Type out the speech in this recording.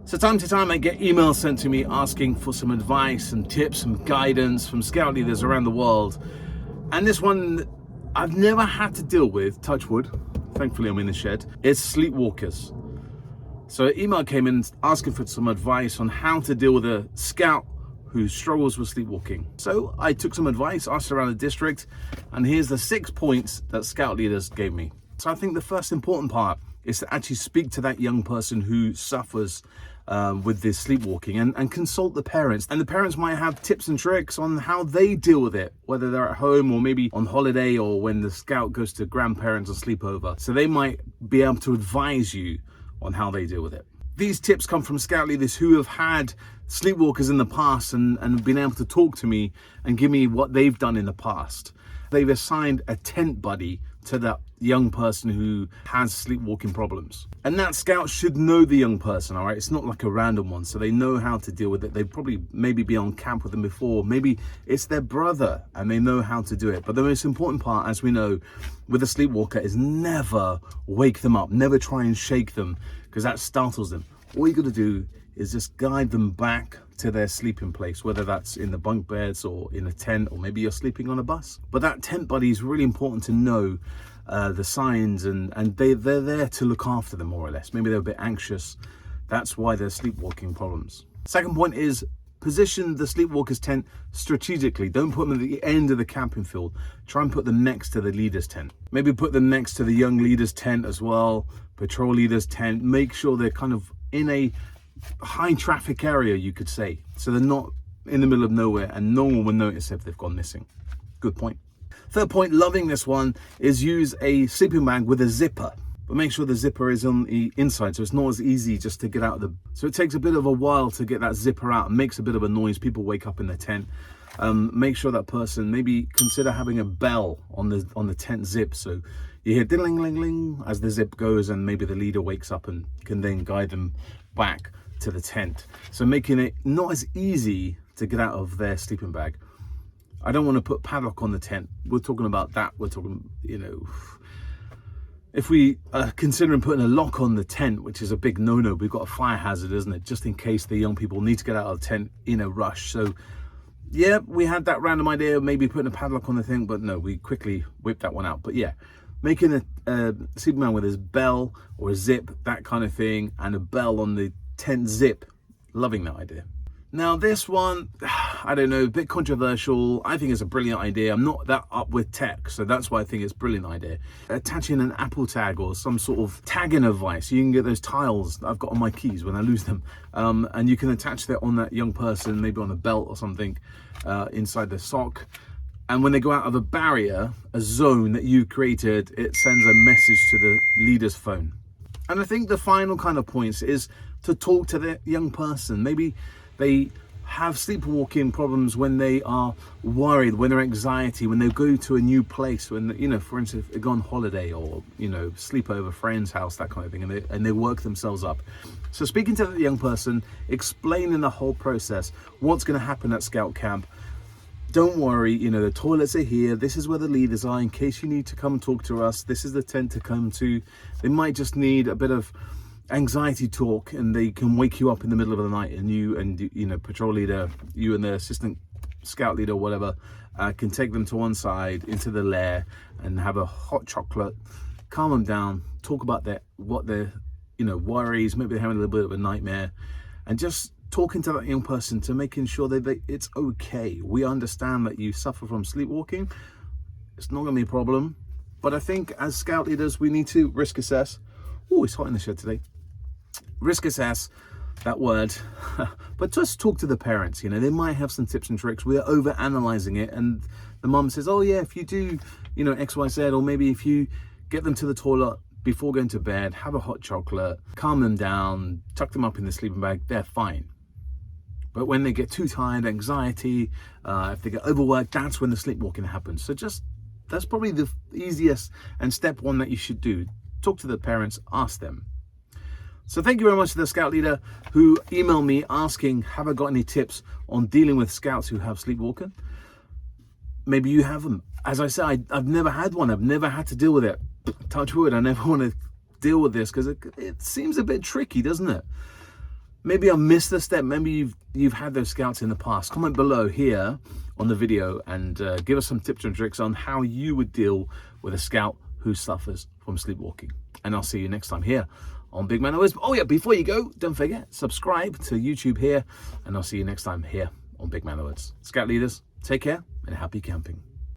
So time to time I get emails sent to me asking for some advice and tips and guidance from scout leaders around the world. And this one I've never had to deal with, touch wood, thankfully I'm in the shed, it's sleepwalkers. So an email came in asking for some advice on how to deal with a scout who struggles with sleepwalking. So I took some advice, asked around the district, and here's the 6 points that scout leaders gave me. So I think the first important part is to actually speak to that young person who suffers with this sleepwalking and consult the parents. And the parents might have tips and tricks on how they deal with it, whether they're at home or maybe on holiday or when the scout goes to grandparents or sleepover. So they might be able to advise you on how they deal with it. These tips come from scout leaders who have had sleepwalkers in the past and been able to talk to me and give me what they've done in the past. They've assigned a tent buddy to that young person who has sleepwalking problems. And that scout should know the young person, all right? It's not like a random one, so they know how to deal with it. They've probably maybe been on camp with them before. Maybe it's their brother and they know how to do it. But the most important part, as we know, with a sleepwalker is never wake them up, never try and shake them, because that startles them. All you got to do is just guide them back to their sleeping place, whether that's in the bunk beds or in a tent, or maybe you're sleeping on a bus. But that tent buddy is really important to know the signs, and they're there to look after them, more or less. Maybe they're a bit anxious. That's why they're sleepwalking problems. Second point is position the sleepwalker's tent strategically. Don't put them at the end of the camping field. Try and put them next to the leader's tent. Maybe put them next to the young leader's tent as well, patrol leader's tent. Make sure they're kind of in a high traffic area, you could say, so they're not in the middle of nowhere and no one will notice if they've gone missing. Good point. Third point, loving this one, is use a sleeping bag with a zipper, but make sure the zipper is on the inside, so it's not as easy just to get out of the, so it takes a bit of a while to get that zipper out and makes a bit of a noise. People wake up in their tent. Make sure that person, maybe consider having a bell on the tent zip, so you hear ding-ling-ling-ling as the zip goes, and maybe the leader wakes up and can then guide them back to the tent. So making it not as easy to get out of their sleeping bag. I don't want to put padlock on the tent. We're talking about that. We're talking, if we are considering putting a lock on the tent, which is a big no-no, we've got a fire hazard, isn't it? Just in case the young people need to get out of the tent in a rush. So yeah, we had that random idea of maybe putting a padlock on the thing, but no, we quickly whipped that one out. But yeah, making a sleeping bag with his bell or a zip, that kind of thing, and a bell on the tent zip. Loving that idea. Now this one, I don't know, a bit controversial. I think it's a brilliant idea. I'm not that up with tech, so that's why I think it's a brilliant idea. Attaching an Apple tag or some sort of tagging device. You can get those tiles that I've got on my keys when I lose them, and you can attach that on that young person, maybe on a belt or something, inside the sock. And when they go out of a barrier, a zone that you created, it sends a message to the leader's phone. And I think the final kind of points is to talk to the young person. Maybe they have sleepwalking problems when they are worried, when they're anxiety, when they go to a new place, when, for instance, they go on holiday or, sleep over a friend's house, that kind of thing, and they work themselves up. So speaking to the young person, explaining the whole process, what's going to happen at scout camp. Don't worry, the toilets are here. This is where the leaders are in case you need to come talk to us. This is the tent to come to. They might just need a bit of anxiety talk, and they can wake you up in the middle of the night, and you and patrol leader, you and the assistant scout leader, whatever, can take them to one side into the lair and have a hot chocolate, calm them down, talk about what their worries, maybe they're having a little bit of a nightmare, and just talking to that young person to making sure that it's okay. We understand that you suffer from sleepwalking. It's not going to be a problem, but I think as scout leaders we need to risk assess. Oh, it's hot in the shed today. Risk assess, that word, but just talk to the parents. They might have some tips and tricks. We're over analyzing it, and the mum says, oh yeah, if you do X, Y, Z, or maybe if you get them to the toilet before going to bed, have a hot chocolate, calm them down, tuck them up in the sleeping bag, they're fine. But when they get too tired, anxiety, if they get overworked, that's when the sleepwalking happens. So that's probably the easiest and step one that you should do. Talk to the parents, ask them. So thank you very much to the scout leader who emailed me asking, have I got any tips on dealing with scouts who have sleepwalking? Maybe you have them. As I said, I've never had one. I've never had to deal with it. Touch wood, I never want to deal with this because it seems a bit tricky, doesn't it? maybe I missed a step. Maybe you've had those scouts in the past. Comment below here on the video and give us some tips and tricks on how you would deal with a scout who suffers from sleepwalking. And I'll see you next time here on Big Man of Wisdom. Oh yeah, before you go, don't forget, subscribe to YouTube here, and I'll see you next time here on Big Man of Words. Scout leaders, take care and happy camping.